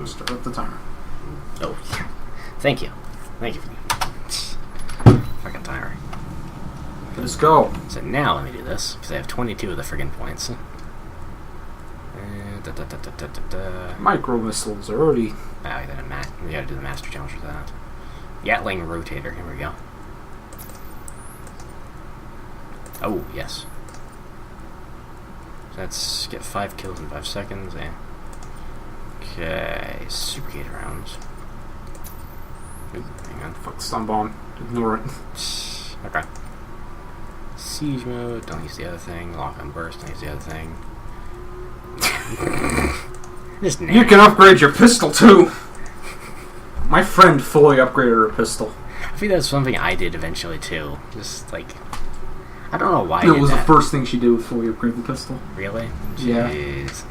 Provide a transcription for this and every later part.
Start up the timer. Oh, thank you. Thank you. Fucking timer. Let's go. So now let me do this, because I have 22 of the friggin' points. Micro missiles are already. We gotta do the master challenge for that. Gatling rotator, here we go. Oh, yes. Let's get 5 kills in 5 seconds. Okay, super gate rounds. Ooh, hang on. Fuck, stun bomb. Ignore it. Okay. Siege mode, don't use the other thing. Lock on burst, don't use the other thing. You can upgrade your pistol too! My friend fully upgraded her pistol. I think that's something I did eventually too. Just like, I don't know why. It was the first thing she did with fully upgrade the pistol. Really? Yeah. Jeez.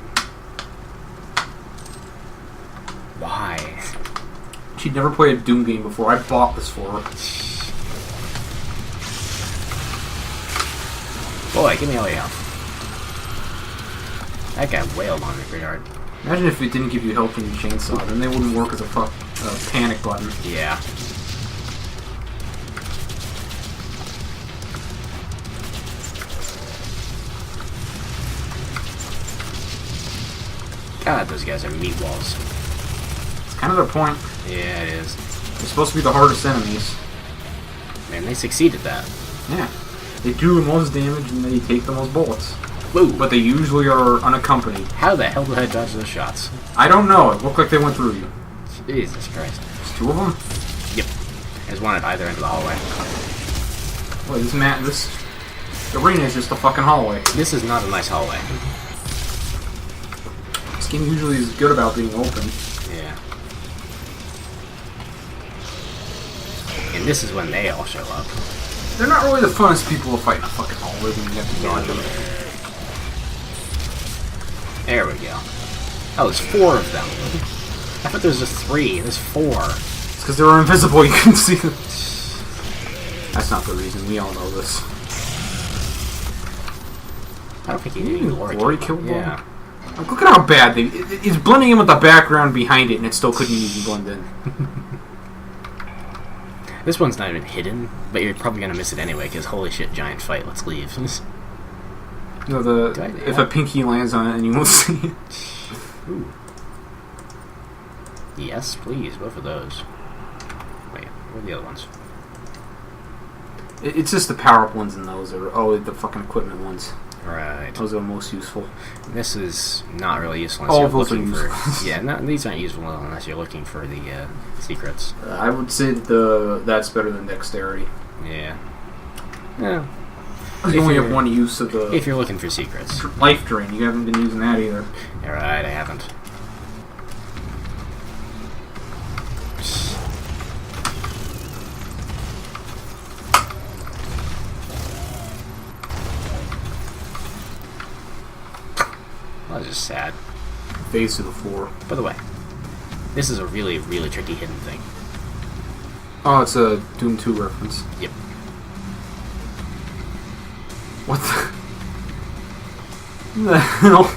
Why? She'd never played a Doom game before. I bought this for her. Boy, give me all your health. That guy wailed on me pretty hard. Imagine if it didn't give you health in your chainsaw, then they wouldn't work as a panic button. Yeah. God, those guys are meatballs. It's kind of their point. Yeah, it is. They're supposed to be the hardest enemies. Man, they succeeded that. Yeah. They do the most damage and they take the most bullets. Woo! But they usually are unaccompanied. How the hell did I dodge those shots? I don't know. It looked like they went through you. Jesus Christ. There's 2 of them? Yep. There's one at either end of the hallway. Boy, this arena is just a fucking hallway. This is not a nice hallway. This game usually is good about being open. Yeah. And this is when they all show up. They're not really the funnest people to fight in a fucking hallway when you have to dodge them. There we go. Oh, there's 4 of them. I thought there was just 3. There's 4. It's because they were invisible, you couldn't see them. That's not the reason, we all know this. I don't think he did any glory kill them. Yeah. Like, look at how bad it's blending in with the background behind it and it still couldn't even blend in. This one's not even hidden, but you're probably gonna miss it anyway, because holy shit, giant fight, let's leave. You know, if a pinky lands on it and you won't see it. Ooh. Yes, please, both of those. Wait, where are the other ones? It's just the power-up ones and those are, the fucking equipment ones. Right. Those are most useful. This is not really useful unless All you're those are looking for... useful. Yeah, these aren't useful unless you're looking for the secrets. I would say that's better than dexterity. Yeah. Yeah. You only have one use of the... If you're looking for secrets. Life drain, you haven't been using that either. Yeah, right, I haven't. That was just sad. Phase to the floor. By the way, this is a really, really tricky hidden thing. Oh, it's a Doom 2 reference. Yep. What the hell?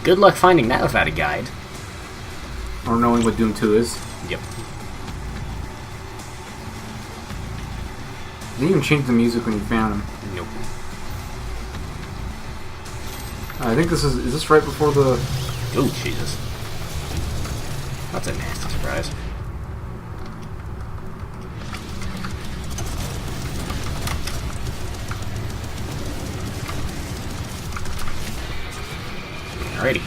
Good luck finding that without a guide. Or knowing what Doom 2 is. Yep. They didn't even change the music when you found him. Nope. I think is this right before the... Oh, Jesus. That's a nasty surprise. Alrighty.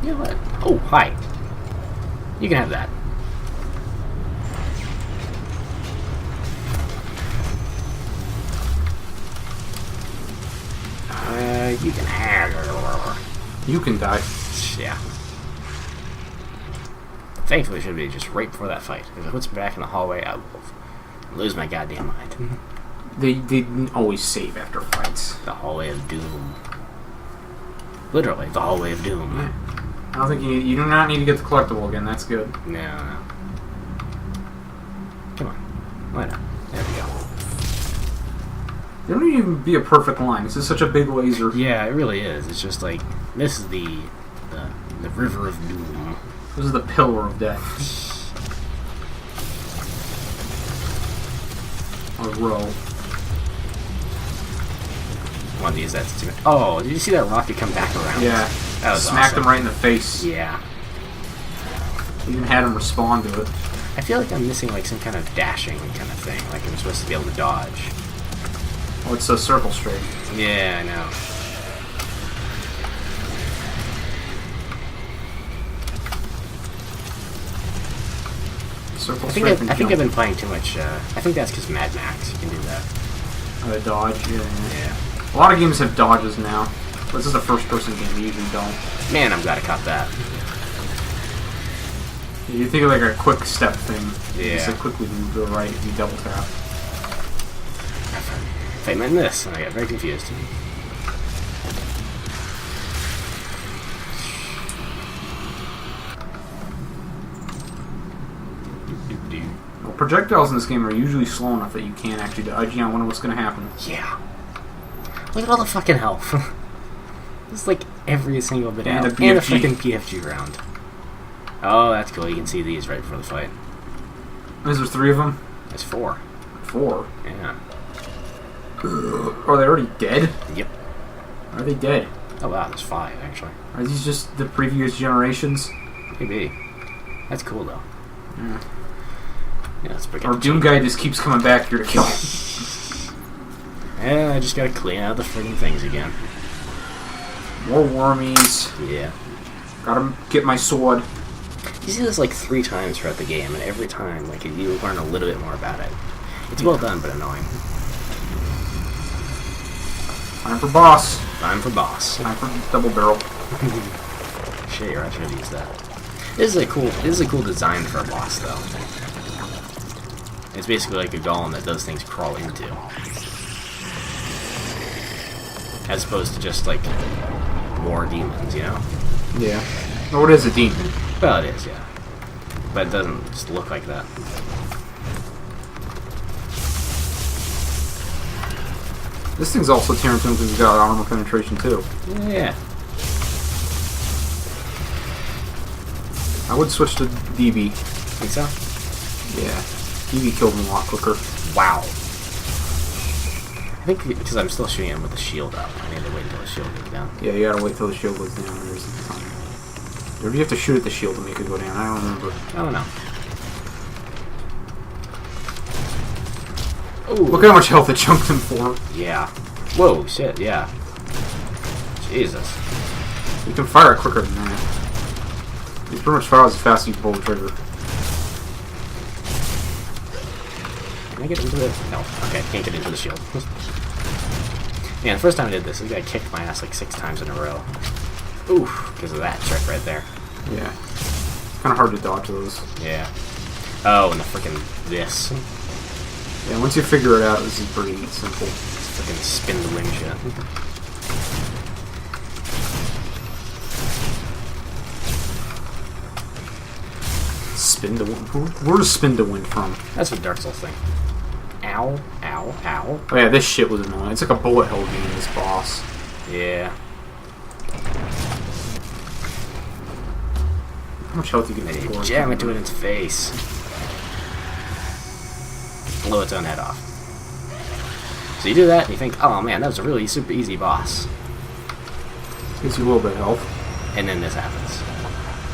You know what? Oh, hi. You can have that. You can have it. You can die. Yeah. Thankfully, it should be just right before that fight. If it puts me back in the hallway, I will lose my goddamn mind. They didn't always save after fights. The hallway of doom. Literally, the hallway of doom. Yeah. I don't think you do not need to get the collectible again. That's good. No. Come on. Why not? There we go. They don't even be a perfect line. This is such a big laser. Yeah, it really is. It's just like, this is the river of doom. This is the pillar of death. Or row. One of these, that's too much. Oh, did you see that rocket come back around? Yeah. That was Smacked awesome. him right in the face. Yeah. Even had him respond to it. I feel like I'm missing like some kind of dashing kind of thing. Like I'm supposed to be able to dodge. Oh, it's a circle straight. Yeah, I know. Circle I straight. think I've been playing too much. I think that's because Mad Max. You can do that. Dodge, yeah. Yeah. A lot of games have dodges now. This is a first-person game. You usually don't. Man, I'm glad I caught that. You think of like a quick step thing. Yeah. Just like quickly move to the right if you double tap. I meant this, and I got very confused. Well, projectiles in this game are usually slow enough that you can't actually dodge. I wonder what's going to happen. Yeah. Look at all the fucking health. It's like every single bit And out. a BFG. And a freaking PFG round. Oh, that's cool. You can see these right before the fight. Is there 3 of them? There's 4. 4. Yeah. Are they already dead? Yep. Are they dead? Oh wow, there's 5 actually. Are these just the previous generations? Maybe. That's cool though. Yeah. Yeah, let's break Or it. Doom Guy just keeps coming back here to kill him. Yeah, I just gotta clean out the friggin' things again. More wormies. Yeah. Gotta get my sword. You see this like 3 times throughout the game, and every time, like, you learn a little bit more about it. It's well done, but annoying. Time for boss. Time for boss. Time for double barrel. Shit, I should have used that. This is a cool design for a boss, though. It's basically like a golem that does things crawl into. As opposed to just, like, more demons, you know? Yeah. Oh, it is a demon. Well, it is, yeah. But it doesn't just look like that. This thing's also tearing through because it's got armor penetration too. Yeah. I would switch to DB. Think so? Yeah. DB killed him a lot quicker. Wow. I think because I'm still shooting him with the shield up. I need to wait until the shield goes down. Yeah, you gotta wait till the shield goes down. Or do you have to shoot at the shield to make it go down? I don't remember. I don't know. Ooh. Look at how much health it chunked him for. Yeah. Whoa, shit, yeah. Jesus. You can fire it quicker than that. You pretty much fire as fast as you pull the trigger. Can I get into the... No. Okay, I can't get into the shield. Man, the first time I did this guy kicked my ass like 6 times in a row. Oof, because of that trick right there. Yeah. It's kind of hard to dodge those. Yeah. Oh, and the frickin' this. Yeah, once you figure it out, this is pretty simple. Frickin' spin the wind shit. Spin to wind? Where does spin to wind from? That's what Dark Souls thing. Ow, ow, ow. Oh yeah, this shit was annoying. It's like a bullet hell game, this boss. Yeah. How much health you can Maybe take? jam it to its face. Blow its own head off. So you do that, and you think, oh man, that was a really super easy boss. Gives you a little bit of health. And then this happens.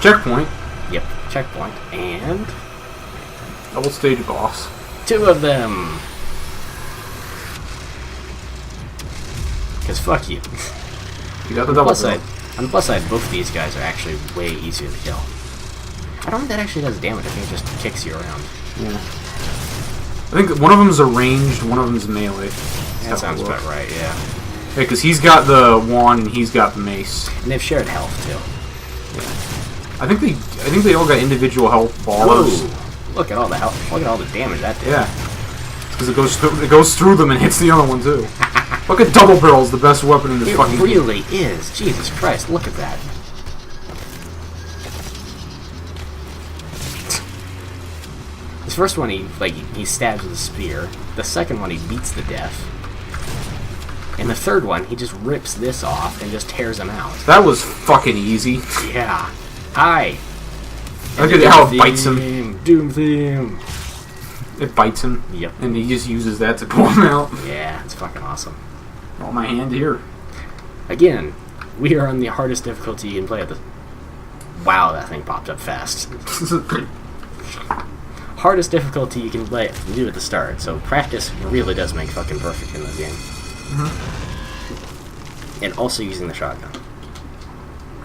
Checkpoint. Yep, checkpoint. And... Double stage boss. 2 of them! Because fuck you. You got the double On the plus side, both of these guys are actually way easier to kill. I don't think that actually does damage, I think it just kicks you around. Yeah. I think one of them's a ranged, one of them's melee. That sounds about right, yeah. Yeah, because he's got the wand and he's got the mace. And they've shared health, too. I think they all got individual health bars. Whoa! Look at all the health. Look at all the damage that did. Yeah. Because it goes through them and hits the other one too. Look at double barrel's the best weapon in this fucking game. It really is. Jesus Christ, look at that. This first one he stabs with a spear. The second one he beats to death. In the third one, he just rips this off and just tears him out. That was fucking easy. Yeah. Hi. Look at how it bites him. Doom theme. It bites him. Yep. And he just uses that to pull him out. Yeah, it's fucking awesome. Oh, my hand here. Again, we are on the hardest difficulty you can play at this. Wow, that thing popped up fast. Hardest difficulty you can play do at the start, so practice really does make fucking perfect in this game. And also using the shotgun.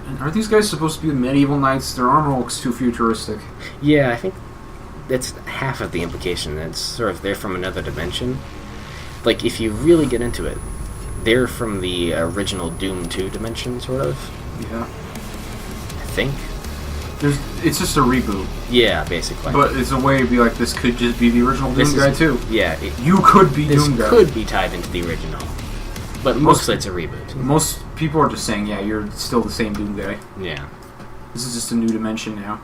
And are these guys supposed to be medieval knights? Their armor looks too futuristic. Yeah, I think that's half of the implication. It's sort of they're from another dimension. Like, if you really get into it, they're from the original Doom 2 dimension, sort of. Yeah. I think. It's just a reboot. Yeah, basically. But it's a way to be like, this could just be the original Doom guy, too. Yeah. You could be Doom guy. This could be tied into the original. But mostly it's a reboot. Most people are just saying, yeah, you're still the same Doom guy. Yeah. This is just a new dimension now.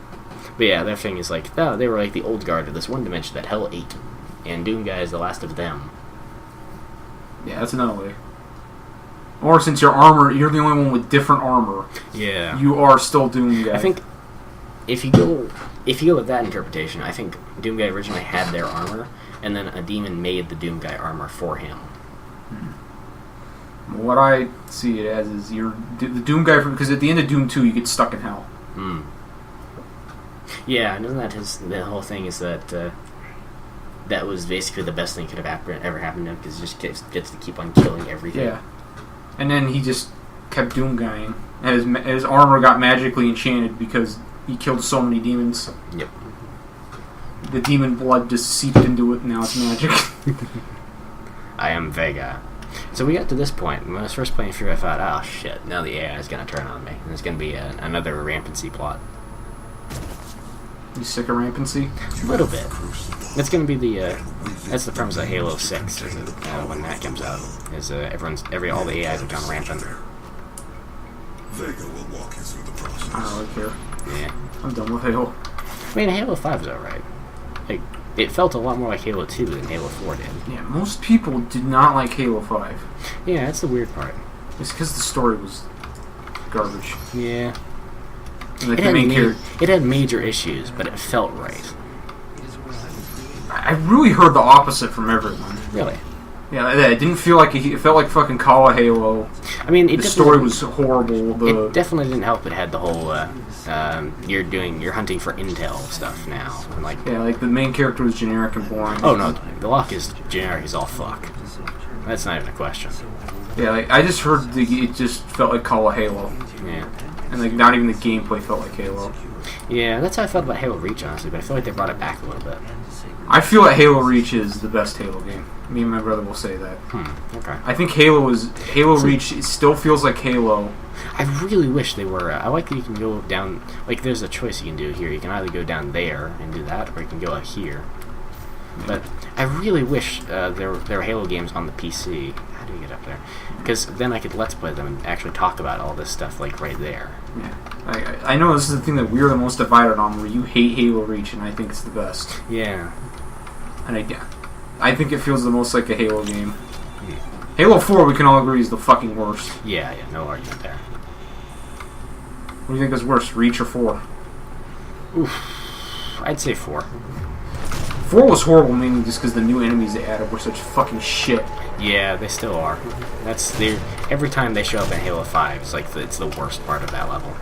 But yeah, their thing is like, oh, they were like the old guard of this one dimension that Hell ate. And Doom guy is the last of them. Yeah, that's another way. Or since your armor, you're the only one with different armor. Yeah. You are still Doom guy. I think if you go with that interpretation, I think Doom guy originally had their armor, and then a demon made the Doom guy armor for him. What I see it as is you're the Doom guy because at the end of Doom 2 you get stuck in hell. Yeah, and isn't that the whole thing is that that was basically the best thing could have ever happened to him because he just gets to keep on killing everything. Yeah. And then he just kept Doom guying. And his armor got magically enchanted because he killed so many demons. Yep. The demon blood just seeped into it and now it's magic. I am Vega. So we got to this point. When I was first playing through, I thought, oh shit, now the AI is going to turn on me. And there's going to be another rampancy plot. You sick of rampancy? A little bit. It's going to be that's the premise of Halo 6, when that comes out. Is all the AIs have gone rampant. Vega will walk you through the process. I don't really care. Yeah. I'm done with Halo. I mean, Halo 5 is alright. Like, it felt a lot more like Halo 2 than Halo 4 did. Yeah, most people did not like Halo 5. Yeah, that's the weird part. It's because the story was garbage. Yeah. Like It had major issues, but it felt right. I really heard the opposite from everyone. Really? Yeah, it didn't feel like it felt like fucking Call of Halo. I mean, the story was horrible. It definitely didn't help. It had the whole you're hunting for intel stuff now, and like the main character was generic and boring. Oh no, the lock is generic as all fuck. That's not even a question. Yeah, I just heard it just felt like Call of Halo. Yeah. And not even the gameplay felt like Halo. Yeah, that's how I felt about Halo Reach, honestly, but I feel like they brought it back a little bit. I feel that Halo Reach is the best Halo game. Me and my brother will say that. Okay. I think Halo Reach it still feels like Halo. I really wish they were. I like that you can go down. Like, there's a choice you can do here. You can either go down there and do that, or you can go out here. But I really wish there were Halo games on the PC. How do you get up there? Because then I could Let's Play them and actually talk about all this stuff, like, right there. Yeah. I know this is the thing that we're the most divided on, where you hate Halo Reach, and I think it's the best. Yeah. And I think it feels the most like a Halo game. Halo 4, we can all agree, is the fucking worst. Yeah, no argument there. What do you think is worse, Reach or 4? Oof. I'd say 4. 4 was horrible, mainly just because the new enemies they added were such fucking shit. Yeah, they still are. Every time they show up in Halo 5, it's like it's the worst part of that level.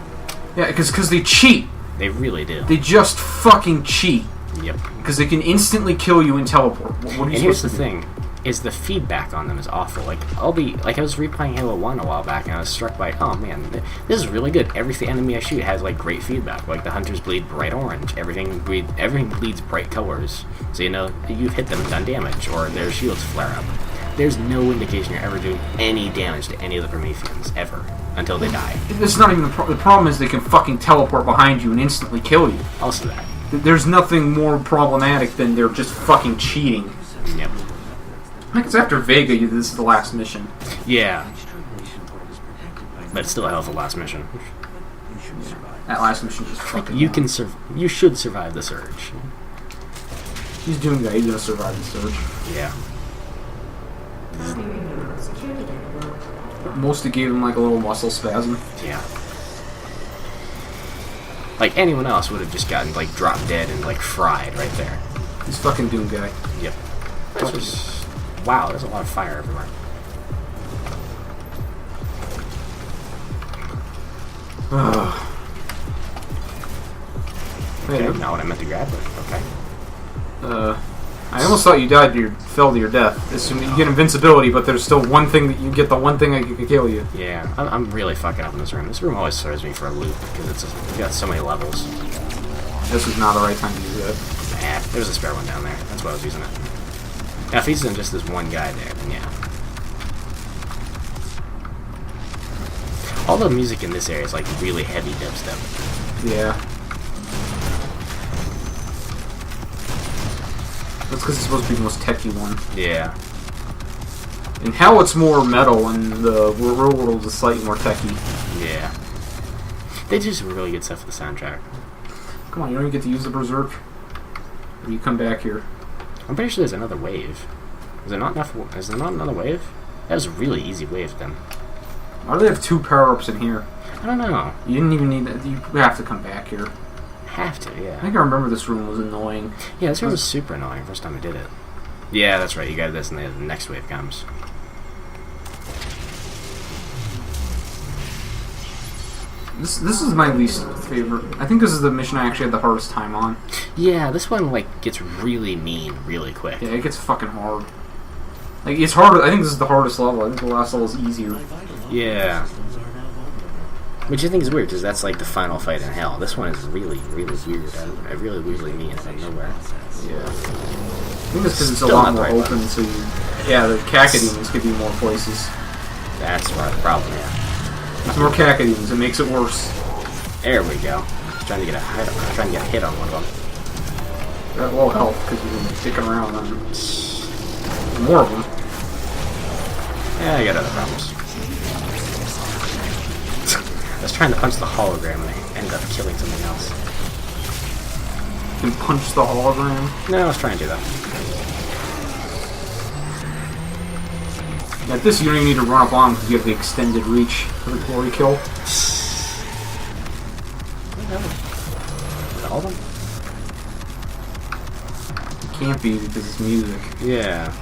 Yeah, because they cheat. They really do. They just fucking cheat. Yep. Because they can instantly kill you and teleport. What are you supposed to do? And here's the thing, is the feedback on them is awful. Like, I was replaying Halo 1 a while back, and I was struck by, oh man, this is really good. Every enemy I shoot has, like, great feedback. Like, the hunters bleed bright orange. Everything bleeds bright colors. So, you've hit them and done damage, or their shields flare up. There's no indication you're ever doing any damage to any of the Prometheans, ever, until they die. It's not even the problem is they can fucking teleport behind you and instantly kill you. Also that. There's nothing more problematic than they're just fucking cheating. Yep. I think it's after Vega, this is the last mission. Yeah. But it's still a hell of a last mission. That last mission is fucking You should survive the surge. He's doing that. He's gonna survive the surge. Yeah. Most it gave him like a little muscle spasm. Yeah. Like anyone else would have just gotten like dropped dead and like fried right there. This fucking Doom guy. Yep. Wow, there's a lot of fire everywhere. Okay, Hey, not what I meant to grab, but okay. I almost thought you fell to your death. Assuming you get invincibility, but there's still one thing that you get the one thing that can kill you. Yeah, I'm really fucking up in this room. This room always throws me for a loop because it's got so many levels. This is not the right time to use that. Nah, there's a spare one down there. That's why I was using it. Now, if he's in just this one guy there, then yeah. All the music in this area is like really heavy dubstep. Yeah. That's because it's supposed to be the most techy one. Yeah. In Hell, it's more metal, and the real world is slightly more techy. Yeah. They do some really good stuff for the soundtrack. Come on, you don't even get to use the Berserk. Or you come back here. I'm pretty sure there's another wave. Is there not enough? Is there not another wave? That was a really easy wave then. Why do they have 2 power-ups in here? I don't know. You didn't even need that. You have to come back here. Have to, I yeah. think I remember this room was annoying. Yeah, this room was super annoying first time I did it. Yeah, that's right. You got this, and the next wave comes. This is my least favorite. I think this is the mission I actually had the hardest time on. Yeah, this one like gets really mean really quick. Yeah, it gets fucking hard. Like, it's harder. I think this is the hardest level. I think the last level is easier. Yeah. Which I think is weird, because that's like the final fight in Hell. This one is really, really weird. I really weirdly mean out of nowhere. Yeah. I think it's because it's a Still lot not the more right open, button. so you... Yeah, the Cacodemons give you more places. That's part of the problem, yeah. There's more Cacodemons. It makes it worse. There we go. Trying to get a hit on one of them. That low health, because you've been sticking around on them. More of them. Yeah, I got other problems. I was trying to punch the hologram and I ended up killing something else. You can punch the hologram. No, I was trying to do that. At this, you don't even need to run up on them because you have the extended reach for the glory kill. Is that all of them? It can't be because it's music. Yeah.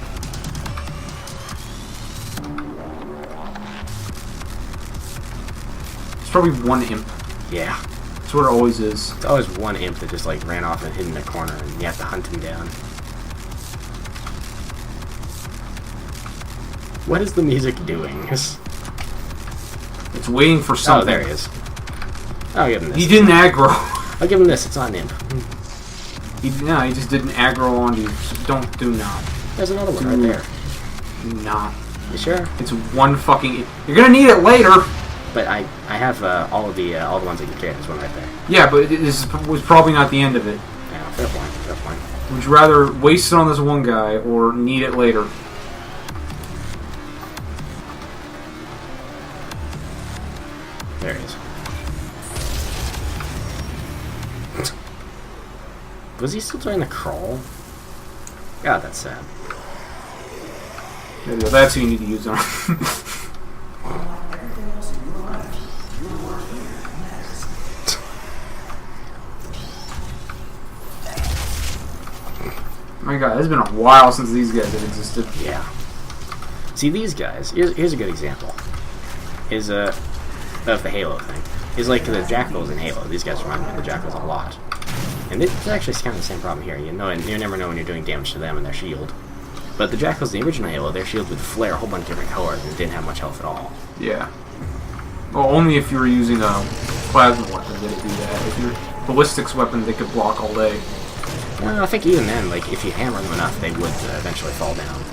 It's probably one imp. Yeah. That's what it always is. It's always one imp that just like ran off and hid in a corner and you have to hunt him down. What is the music doing? It's waiting for something. Oh, there he is. I'll give him this. He didn't aggro. I'll give him this. It's not an imp. He just didn't aggro onto you. So don't do not. There's another one right there. Do not. You sure? It's one fucking... You're gonna need it later! But I have all the ones that you carry. There's one right there. Yeah, but this was probably not the end of it. Yeah, fair point. Fair point. Would you rather waste it on this one guy or need it later? There he is. Was he still doing the crawl? God, that's sad. There you go. That's who you need to use on. My God, it's been a while since these guys have existed. Yeah. See, these guys. Here's a good example. Is of the Halo thing. Is like the Jackals in Halo. These guys remind me of the Jackals a lot. And it's actually kind of the same problem here. You never know when you're doing damage to them and their shield. But the Jackals in the original Halo, their shield would flare a whole bunch of different colors and didn't have much health at all. Yeah. Well, only if you were using a plasma weapon did it do that. If your ballistics weapon, they could block all day. I think even then, like if you hammer them enough, they would eventually fall down.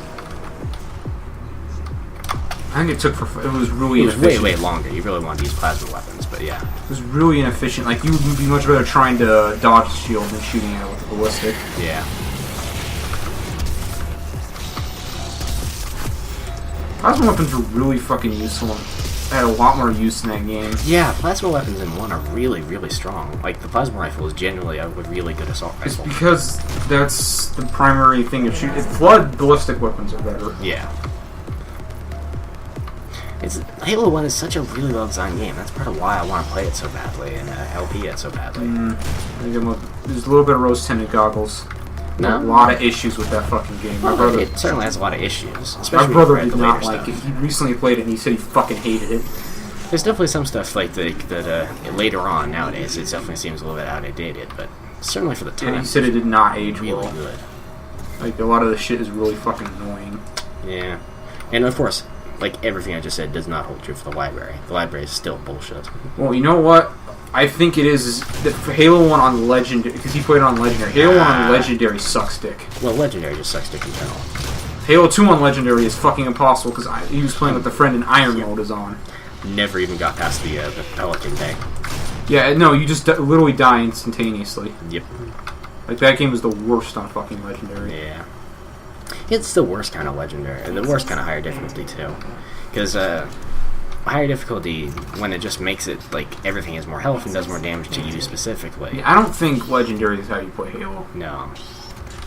I think it was really It was inefficient. way longer. You really want to use plasma weapons, but yeah. It was really inefficient. Like, you would be much better trying to dodge the shield than shooting it with a ballistic. Yeah. Plasma weapons were really fucking useful. I had a lot more use in that game. Yeah, plasma weapons in 1 are really, really strong. Like, the plasma rifle is genuinely a really good assault It's rifle. because that's the primary thing of shooting. Flood ballistic weapons are better. Yeah. It's Halo 1 is such a really well-designed game. That's part of why I want to play it so badly and LP it so badly. I think there's a little bit of rose-tinted goggles. No. A lot of issues with that fucking game. My brother, It certainly has a lot of issues, my especially brother when you did read not the later like it. stuff. He recently played it and he said he fucking hated it. There's definitely some stuff like that later on nowadays. It definitely seems a little bit outdated, but certainly for the time, Yeah, he said it did not age really well. good. Like, a lot of the shit is really fucking annoying. Yeah, and of course, like everything I just said does not hold true for the library. The library is still bullshit. Well, you know what? I think it is that for Halo 1 on Legendary, because he played it on Legendary. Halo 1 on Legendary sucks dick. Well, Legendary just sucks dick in general. Halo 2 on Legendary is fucking impossible because he was playing with a friend and Iron Mode is on. Never even got past the Pelican Day. Yeah, no, you just literally die instantaneously. Yep. Like, that game is the worst on fucking Legendary. Yeah. It's the worst kind of Legendary, and the worst kind of higher difficulty, too. Because, higher difficulty, when it just makes it, like, everything has more health and does more damage to you specifically. Yeah, I don't think Legendary is how you play Halo. No.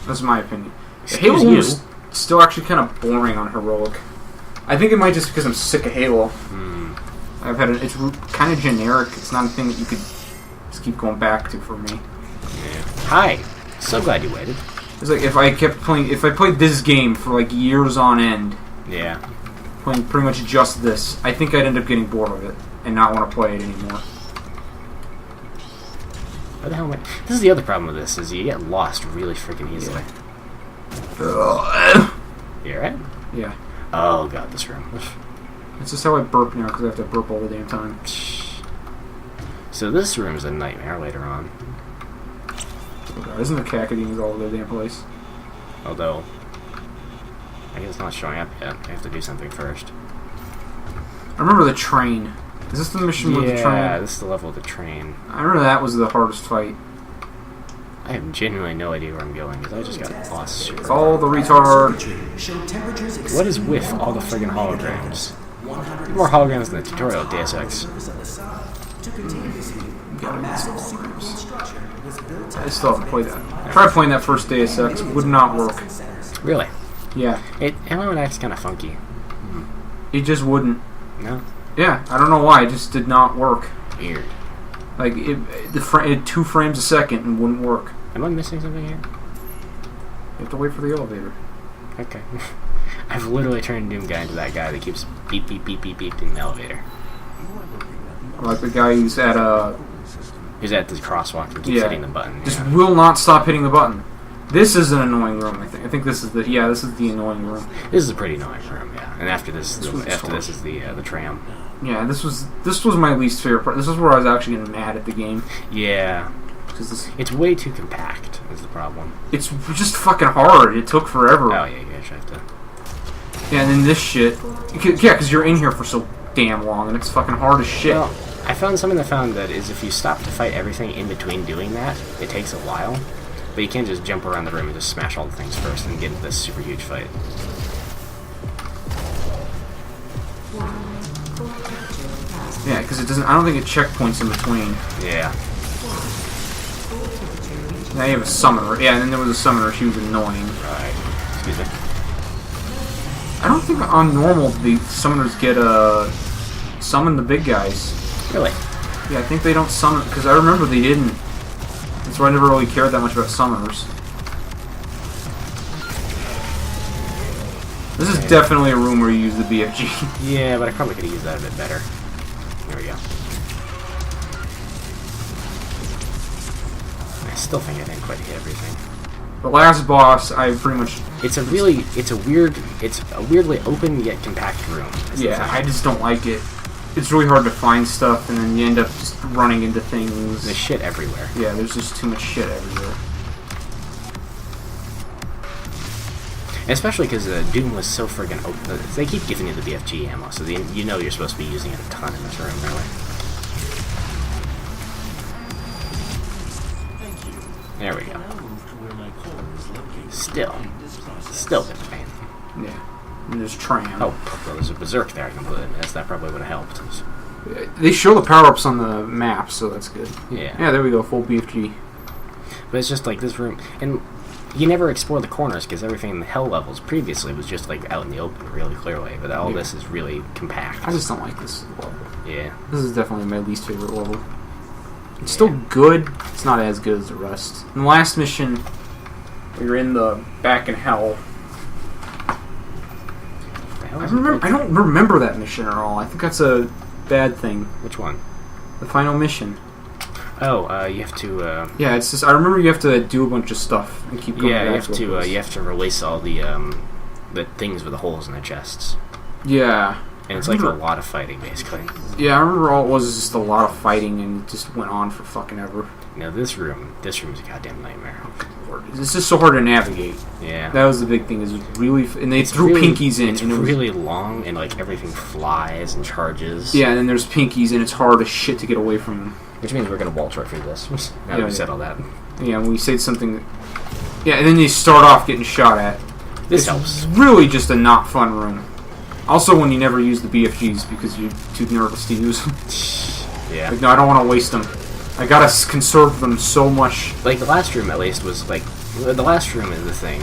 That's my opinion. Excuse Halo 1 you. is still actually kind of boring on Heroic. I think it might just because I'm sick of Halo. I've had it's kind of generic. It's not a thing that you could just keep going back to for me. Yeah. Hi. So glad you waited. It's like if I played this game for like years on end, Yeah. playing pretty much just this, I think I'd end up getting bored of it and not want to play it anymore. What the hell am I... This is the other problem with this, is you get lost really freaking easily. You alright? Yeah. Oh god, this room. It's just how I burp now because I have to burp all the damn time. So this room is a nightmare later on. Oh god, isn't there cacodines all over the damn place? Although, I guess it's not showing up yet. I have to do something first. I remember the train. Is this the mission with the train? Yeah, this is the level of the train. I remember that was the hardest fight. I have genuinely no idea where I'm going, because I just got lost super All the retard. What is with all the friggin' holograms? More holograms than the tutorial of Deus Ex. I still haven't played that. I tried playing that first Deus Ex. Would not work. Really? Yeah. Everyone acts kind of funky. It just wouldn't. No? Yeah, I don't know why. It just did not work. Weird. Like, it had 2 frames a second and wouldn't work. Am I missing something here? You have to wait for the elevator. Okay. I've literally turned Doom Guy into that guy that keeps beep beep beep beep beep in the elevator. Like the guy who's at Who's at the crosswalk and keeps hitting the button. just Yeah. will not stop hitting the button. This is an annoying room, I think. I think this is the annoying room. This is a pretty annoying room, yeah. And after this is the tram. Yeah, this was my least favorite part. This is where I was actually getting mad at the game. Yeah. Because It's way too compact, is the problem. it's just fucking hard. It took forever. Oh, yeah, you actually have to... Yeah, and then this shit. Yeah, because you're in here for so damn long, and it's fucking hard as shit. Well, I found something that is if you stop to fight everything in between doing that, it takes a while. But you can't just jump around the room and just smash all the things first and get into this super huge fight. Yeah, because it doesn't. I don't think it checkpoints in between. Yeah. Now you have a summoner. Yeah, and then there was a summoner. She was annoying. Right. Excuse me. I don't think on normal the summoners get summon the big guys. Really? Yeah, I think they don't summon because I remember they didn't. That's why I never really cared that much about summoners. This is definitely a room where you use the BFG. Yeah, but I probably could have used that a bit better. There we go. I still think I didn't quite hit everything. The last boss, I pretty much. It's a weirdly open yet compact room. Yeah, I just don't like it. It's really hard to find stuff, and then you end up just running into things. There's shit everywhere. Yeah, there's just too much shit everywhere. Especially because Doom was so friggin' open. They keep giving you the BFG ammo, so you know you're supposed to be using it a ton in this room, really. There we go. Still a bit of pain. Yeah. And there's Tram. Oh, well, there's a Berserk there I completely missed. That probably would have helped. They show the power-ups on the map, so that's good. Yeah. Yeah, there we go, full BFG. But it's just like this room, and you never explore the corners because everything in the hell levels previously was just like out in the open really clearly, but all this is really compact. I just don't like this level. Yeah. This is definitely my least favorite level. It's still good. It's not as good as the rest. In the last mission, we were in the back in hell. I don't remember that mission at all. I think that's a bad thing. Which one? The final mission. Oh, you have to. Yeah, it's just I remember you have to do a bunch of stuff and keep going. Yeah, back you have to release all the things with the holes in the chests. Yeah. And it's like a lot of fighting, basically. Yeah, I remember all it was just a lot of fighting and it just went on for fucking ever. Now this room is a goddamn nightmare. It's just so hard to navigate. Yeah. That was the big thing. Is really, and they threw pinkies in. It's and really long, and like everything flies and charges. Yeah, and then there's pinkies, and it's hard as shit to get away from them. Which means we're gonna waltz right through this. Now that we said all that. Yeah, when we say something. Yeah, and then you start off getting shot at. This helps. Really just a not fun room. Also, when you never use the BFGs because you're too nervous to use them. Yeah. Like, no, I don't want to waste them. I gotta conserve them so much. Like, the last room, at least, was, like... The last room is the thing.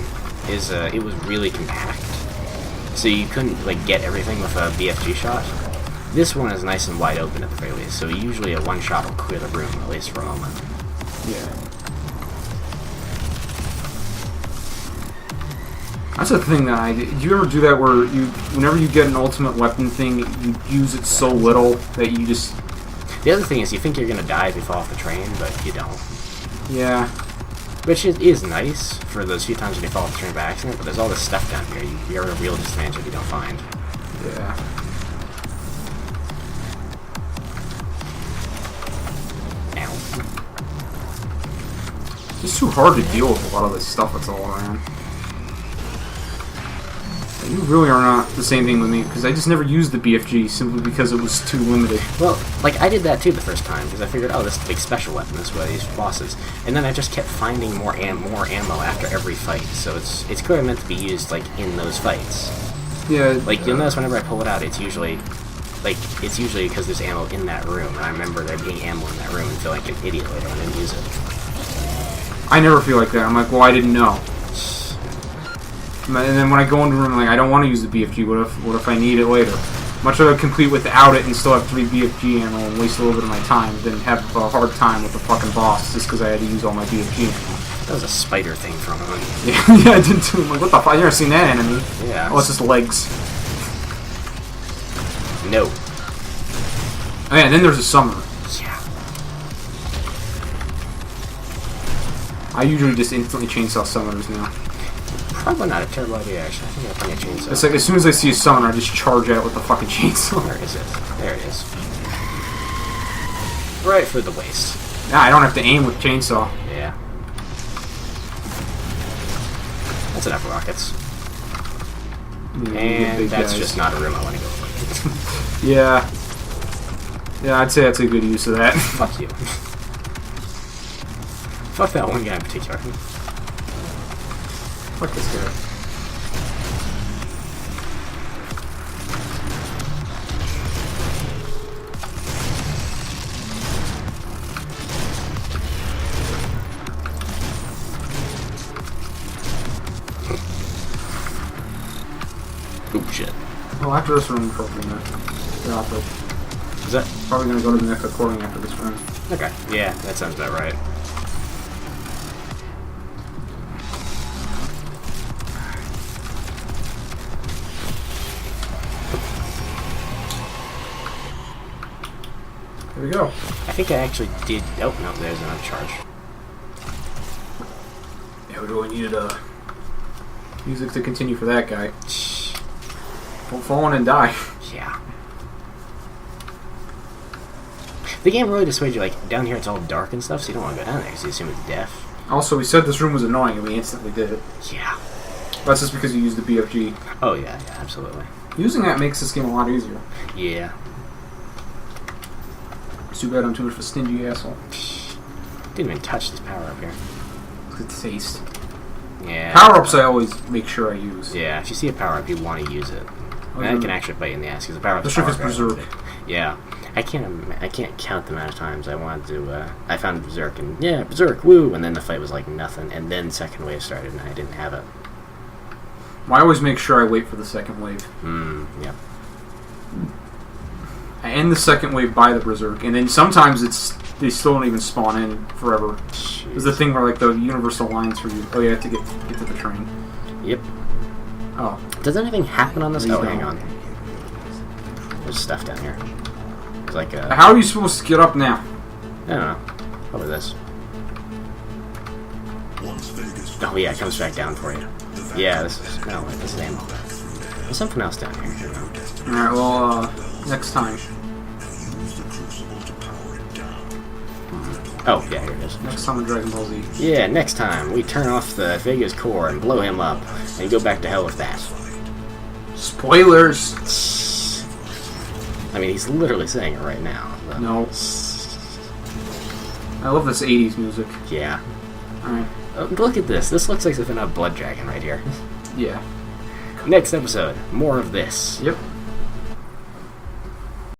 It was really compact. So you couldn't, like, get everything with a BFG shot. This one is nice and wide open, at the very least. So usually a one-shot will clear the room, at least for a moment. Yeah. That's the thing that do you ever do that where whenever you get an ultimate weapon thing, you use it so little that you just... The other thing is you think you're going to die if you fall off the train, but you don't. Yeah. Which is nice for those few times when you fall off the train by accident, but there's all this stuff down here. You're at a real disadvantage if you don't find. Yeah. Ow. It's too hard to deal with a lot of this stuff that's all around. You really are not the same thing with me, because I just never used the BFG simply because it was too limited. Well, like, I did that too the first time, because I figured, oh, this is a big special weapon, this way, these bosses. And then I just kept finding more ammo after every fight, so it's clearly meant to be used, like, in those fights. Yeah. Like, you'll notice whenever I pull it out, it's usually because there's ammo in that room, and I remember there being ammo in that room and feel like an idiot later when I didn't use it. I never feel like that. I'm like, well, I didn't know. And then when I go into a room, I'm like, I don't want to use the BFG. What if I need it later? Much rather complete without it and still have 3 BFG ammo and waste a little bit of my time than have a hard time with the fucking boss just because I had to use all my BFG ammo. That was a spider thing from him. Yeah, I did too. I'm like, what the fuck? I've never seen that enemy. Yeah. Oh, it's just legs. No. Oh yeah, and then there's a summoner. Yeah. I usually just instantly chainsaw summoners now. Probably not a terrible idea, actually. I think I'll find a chainsaw. It's like, as soon as I see a summoner, I just charge out with the fucking chainsaw. Where is it? There it is. Right for the waist. Yeah, I don't have to aim with chainsaw. Yeah. That's enough rockets. And that's just not a room I want to go for. Yeah. Yeah, I'd say that's a good use of that. Fuck you. Fuck that one guy in particular. Fuck this guy. Oh shit. Well, after this room, probably not. Yeah, Is that? probably gonna go to the next recording after this room. Okay. Yeah, that sounds about right. Here we go. I think I actually did. Oh no, there's another charge. Yeah, we really needed music to continue for that guy. Don't fall in and die. Yeah. The game really dissuades you, like, down here it's all dark and stuff, so you don't want to go down there because you assume it's death. Also, we said this room was annoying and we instantly did it. Yeah. That's just because you used the BFG. Oh yeah, yeah, absolutely. Using that makes this game a lot easier. Yeah. It's too bad I'm too much of a stingy asshole. Didn't even touch this power up here. Good taste. Yeah. Power-ups I always make sure I use. Yeah, if you see a power up, you want to use it. That can actually bite you in the ass because the power Especially if it's Berserk. Yeah, I can't count the amount of times I wanted to. I found Berserk and yeah, Berserk, woo, and then the fight was like nothing, and then second wave started and I didn't have it. Well, I always make sure I wait for the second wave. Yeah. I end the second wave by the Berserk, and then sometimes they still don't even spawn in forever. There's the thing where like the universal lines for you. Oh, you have to get to the train. Yep. Oh. Does anything happen on this? Please Oh, don't. hang on. There's stuff down here. It's like a... How are you supposed to get up now? I don't know. Probably this. Once Vega's Oh yeah, it comes back down for you. Yeah, this is... No, wait, this is ammo. There's something else down here. Alright, well, next time. use the Crucible to power it down. Oh, yeah, here it is. Next time on Dragon Ball Z. Yeah, next time we turn off the Vega's core and blow him up and go back to hell with that. Spoilers! I mean, he's literally saying it right now. But... No. I love this 80s music. Yeah. Alright. Look at this. This looks like something out of Blood Dragon right here. Yeah. Next episode, more of this. Yep.